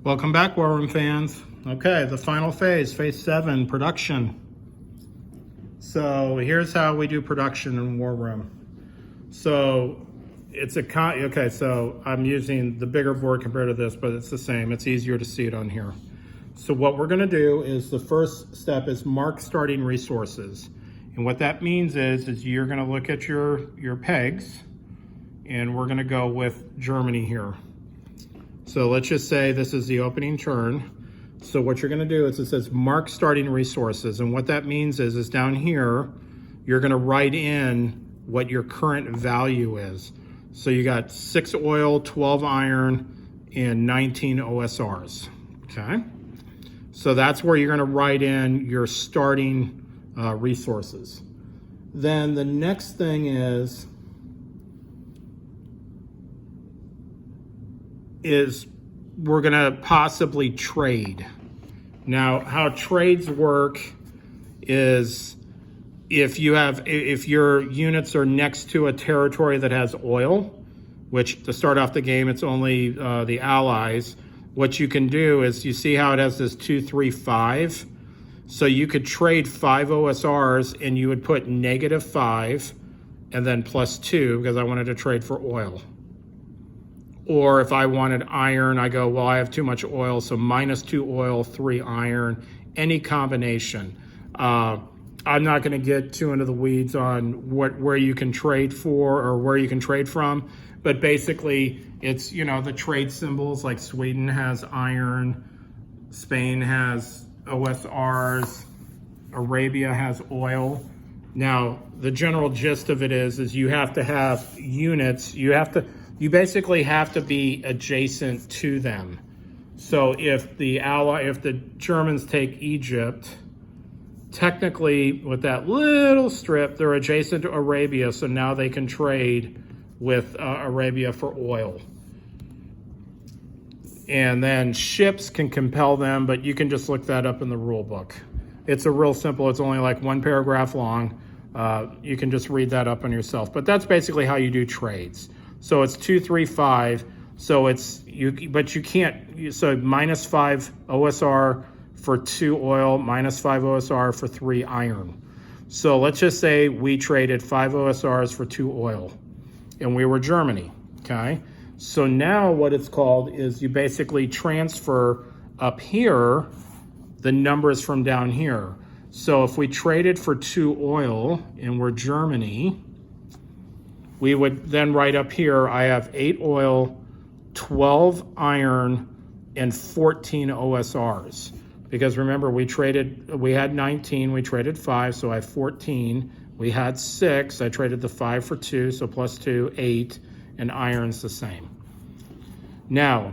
Welcome back, War Room fans. Okay, the final phase, phase 7, production. So here's how we do production in War Room. So it's so I'm using the bigger board compared to this, but it's the same. It's easier to see it on here. So what we're gonna do is the first step is mark starting resources. And what that means is you're gonna look at your pegs, and we're gonna go with Germany here. So let's just say this is the opening turn. So what you're gonna do is it says mark starting resources. And what that means is down here, you're gonna write in what your current value is. So you got 6 oil, 12 iron, and 19 OSRs, okay? So that's where you're gonna write in your starting resources. Then the next thing is we're gonna possibly trade. Now, how trades work is if your units are next to a territory that has oil, which to start off the game, it's only the Allies, what you can do is, you see how it has this 2, 3, 5? So you could trade 5 OSRs and you would put -5 and then +2 because I wanted to trade for oil. Or if I wanted iron, I go, well, I have too much oil, so -2 oil, 3 iron, any combination. I'm not gonna get too into the weeds on where you can trade for or where you can trade from, but basically it's, the trade symbols, like Sweden has iron, Spain has OSRs, Arabia has oil. Now, the general gist of it is you have to have units, you basically have to be adjacent to them. So if the Germans take Egypt, technically with that little strip, they're adjacent to Arabia, so now they can trade with Arabia for oil. And then ships can compel them, but you can just look that up in the rule book. It's a real simple, it's only like 1 paragraph long. You can just read that up on yourself, but that's basically how you do trades. So it's 2, 3, 5. So but you can't, so -5 OSR for 2 oil, -5 OSR for 3 iron. So let's just say we traded 5 OSRs for 2 oil and we were Germany, okay? So now what it's called is you basically transfer up here the numbers from down here. So if we traded for 2 oil and we're Germany, we would then write up here, I have 8 oil, 12 iron, and 14 OSRs. Because remember, we had 19, we traded 5, so I have 14. We had 6, I traded the 5 for 2, so +2, 8, and iron's the same. Now,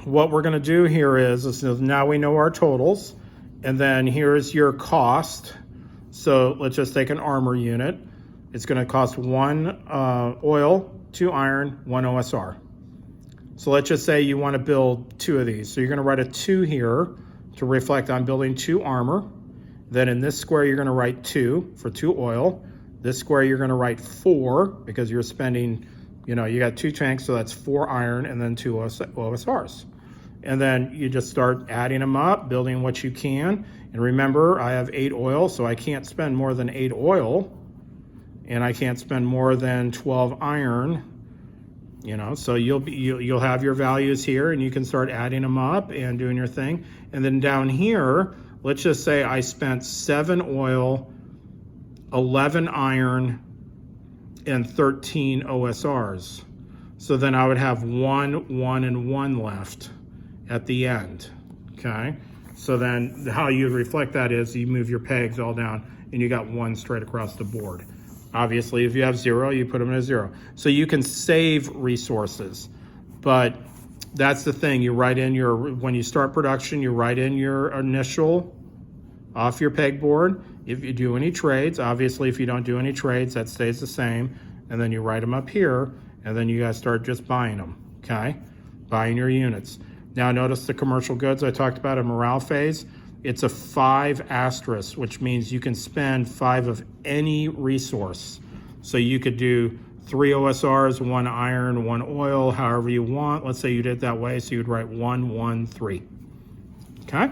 what we're gonna do here is now we know our totals, and then here's your cost. So let's just take an armor unit. It's gonna cost 1 oil, 2 iron, 1 OSR. So let's just say you wanna build 2 of these. So you're gonna write a 2 here to reflect on building 2 armor. Then in this square, you're gonna write 2 for 2 oil. This square, you're gonna write 4 because you're spending, you got 2 tanks, so that's 4 iron and then 2 OSRs. And then you just start adding them up, building what you can. And remember, I have 8 oil, so I can't spend more than 8 oil. And I can't spend more than 12 iron, so you'll have your values here and you can start adding them up and doing your thing. And then down here, let's just say I spent 7 oil, 11 iron, and 13 OSRs. So then I would have 1, 1, and 1 left at the end, okay? So then how you reflect that is you move your pegs all down and you got 1 straight across the board. Obviously, if you have 0, you put them in a 0. So you can save resources, but that's the thing. You write in when you start production, you write in your initial off your pegboard. If you do any trades, obviously, if you don't do any trades, that stays the same. And then you write them up here, and then you guys start just buying them, okay? Buying your units. Now notice the commercial goods I talked about in morale phase. It's a 5 asterisk, which means you can spend 5 of any resource. So you could do 3 OSRs, 1 iron, 1 oil, however you want. Let's say you did it that way, so you'd write 1, 1, 3. Okay?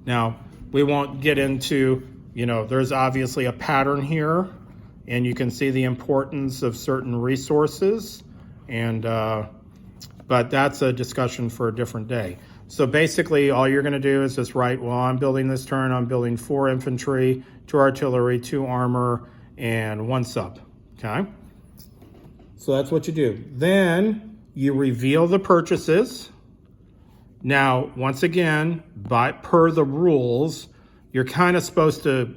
Now, we won't get into, there's obviously a pattern here, and you can see the importance of certain resources, but that's a discussion for a different day. So basically, all you're going to do is just write, well, I'm building this turn, I'm building 4 infantry, 2 artillery, 2 armor, and 1 sub, okay? So that's what you do. Then you reveal the purchases. Now, once again, per the rules, you're kind of supposed to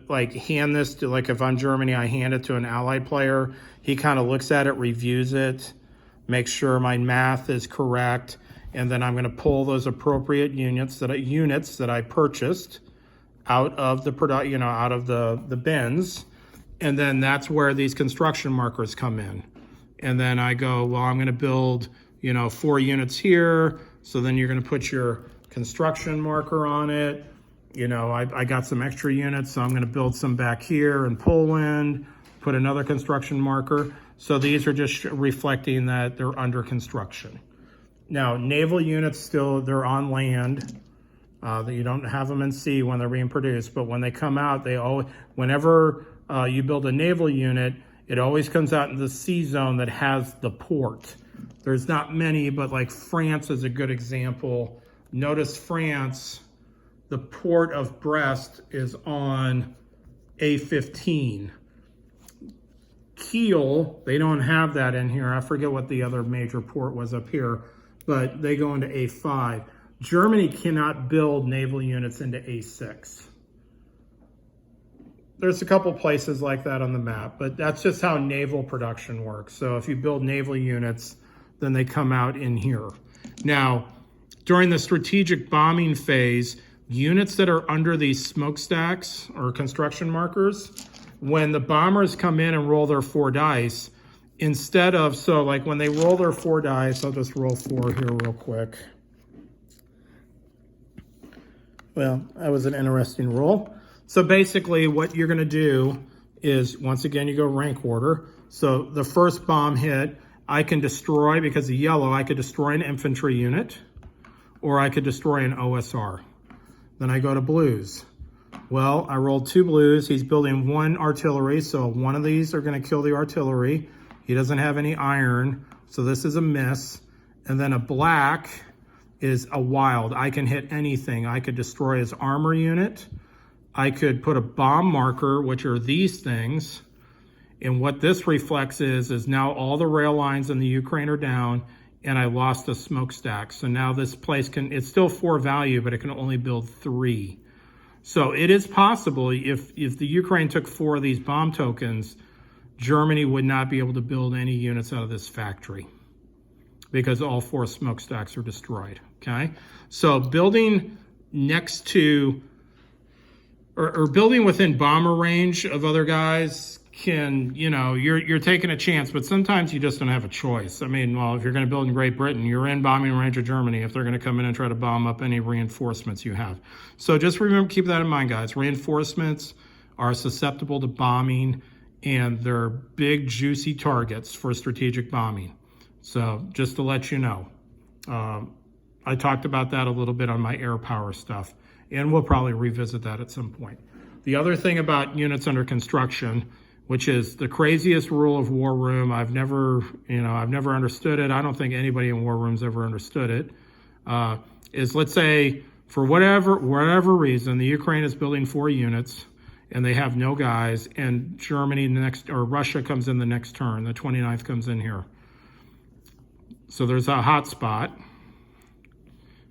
hand this to, if I'm Germany, I hand it to an allied player. He kind of looks at it, reviews it, makes sure my math is correct, and then I'm going to pull those appropriate units that I purchased out of the out of the bins, and then that's where these construction markers come in. And then I go, well, I'm going to build 4 units here. So then you're going to put your construction marker on it. I got some extra units, so I'm going to build some back here in Poland, put another construction marker. So these are just reflecting that they're under construction. Now, naval units they're on land. You don't have them in sea when they're being produced, but when they come out, whenever you build a naval unit, it always comes out in the sea zone that has the port. There's not many, but France is a good example. Notice France, the port of Brest is on A15. Kiel, they don't have that in here. I forget what the other major port was up here, but they go into A5. Germany cannot build naval units into A6. There's a couple places like that on the map, but that's just how naval production works. So if you build naval units, then they come out in here. Now, during the strategic bombing phase, units that are under these smokestacks or construction markers, when the bombers come in and roll their 4 dice, instead of, when they roll their 4 dice, I'll just roll 4 here real quick. Well, that was an interesting roll. So basically what you're gonna do is, once again, you go rank order. So the first bomb hit, I can destroy, because of yellow, I could destroy an infantry unit, or I could destroy an OSR. Then I go to blues. Well, I rolled 2 blues. He's building 1 artillery, so 1 of these are going to kill the artillery. He doesn't have any iron, so this is a miss. And then a black is a wild. I can hit anything. I could destroy his armor unit. I could put a bomb marker, which are these things. And what this reflects is now all the rail lines in the Ukraine are down, and I lost a smokestack. So now this place it's still 4 value, but it can only build 3. So it is possible, if the Ukraine took 4 of these bomb tokens, Germany would not be able to build any units out of this factory because all 4 smokestacks are destroyed, okay? So building next to, or building within bomber range of other guys can, you're taking a chance, but sometimes you just don't have a choice. I mean, well, if you're going to build in Great Britain, you're in bombing range of Germany if they're going to come in and try to bomb up any reinforcements you have. So just remember, keep that in mind, guys. Reinforcements are susceptible to bombing, and they're big, juicy targets for strategic bombing. So just to let you know, I talked about that a little bit on my air power stuff, and we'll probably revisit that at some point. The other thing about units under construction, which is the craziest rule of War Room. I've never understood it. I don't think anybody in War Room's ever understood it. Is, let's say, for whatever reason, the Ukraine is building 4 units and they have no guys, and Germany Russia comes in the next turn. The 29th comes in here. So there's a hot spot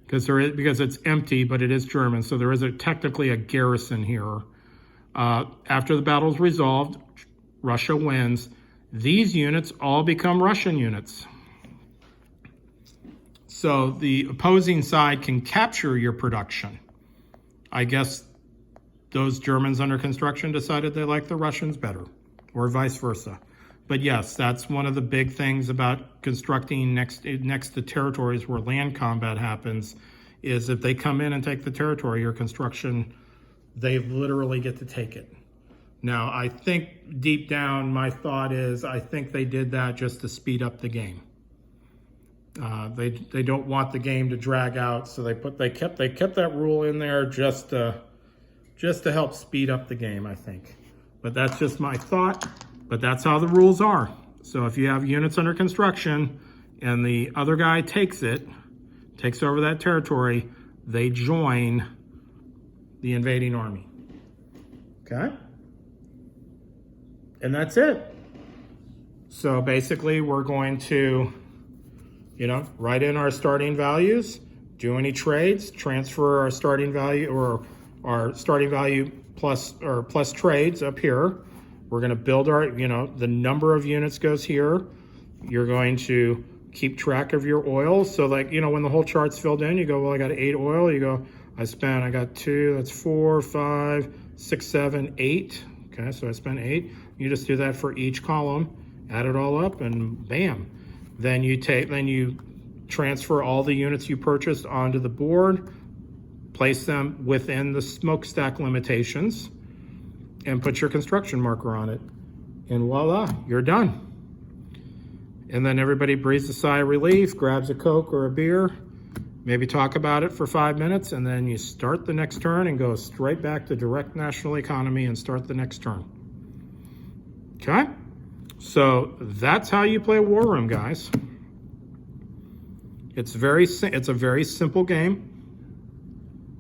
because it's empty, but it is German. So there is technically a garrison here. After the battle's resolved, Russia wins. These units all become Russian units. So the opposing side can capture your production. I guess those Germans under construction decided they liked the Russians better, or vice versa. But yes, that's one of the big things about constructing next to territories where land combat happens, is if they come in and take the territory, your construction, they literally get to take it. Now, I think deep down, my thought is, I think they did that just to speed up the game. They don't want the game to drag out, so they kept that rule in there just to help speed up the game, I think. But that's just my thought. But that's how the rules are. So if you have units under construction and the other guy takes over that territory, they join the invading army. Okay? And that's it. So basically we're going to, write in our starting values, do any trades, transfer our starting value or our starting value plus trades up here. We're going to build our, the number of units goes here. You're going to keep track of your oil. So like, when the whole chart's filled in, you go, well, I got 8 oil. You go, I got 2, that's 4, 5, 6, 7, 8. Okay, so I spent 8. You just do that for each column, add it all up, and bam. Then you transfer all the units you purchased onto the board, place them within the smokestack limitations, and put your construction marker on it. And voila, you're done. And then everybody breathes a sigh of relief, grabs a Coke or a beer, maybe talk about it for 5 minutes, and then you start the next turn and go straight back to direct national economy and start the next turn. Okay? So that's how you play War Room, guys. It's a very simple game.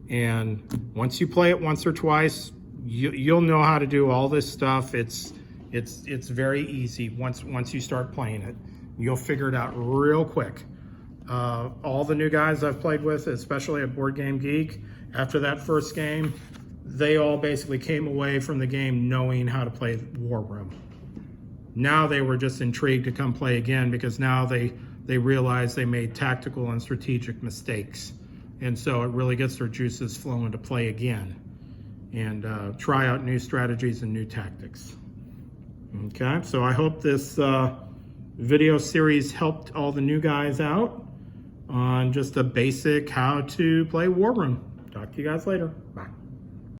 And once you play it once or twice, you'll know how to do all this stuff. It's very easy once you start playing it. You'll figure it out real quick. All the new guys I've played with, especially at Board Game Geek, after that first game, they all basically came away from the game knowing how to play War Room. Now they were just intrigued to come play again because now they realize they made tactical and strategic mistakes. And so it really gets their juices flowing to play again and try out new strategies and new tactics. Okay, so I hope this video series helped all the new guys out on just a basic how to play War Room. Talk to you guys later. Bye.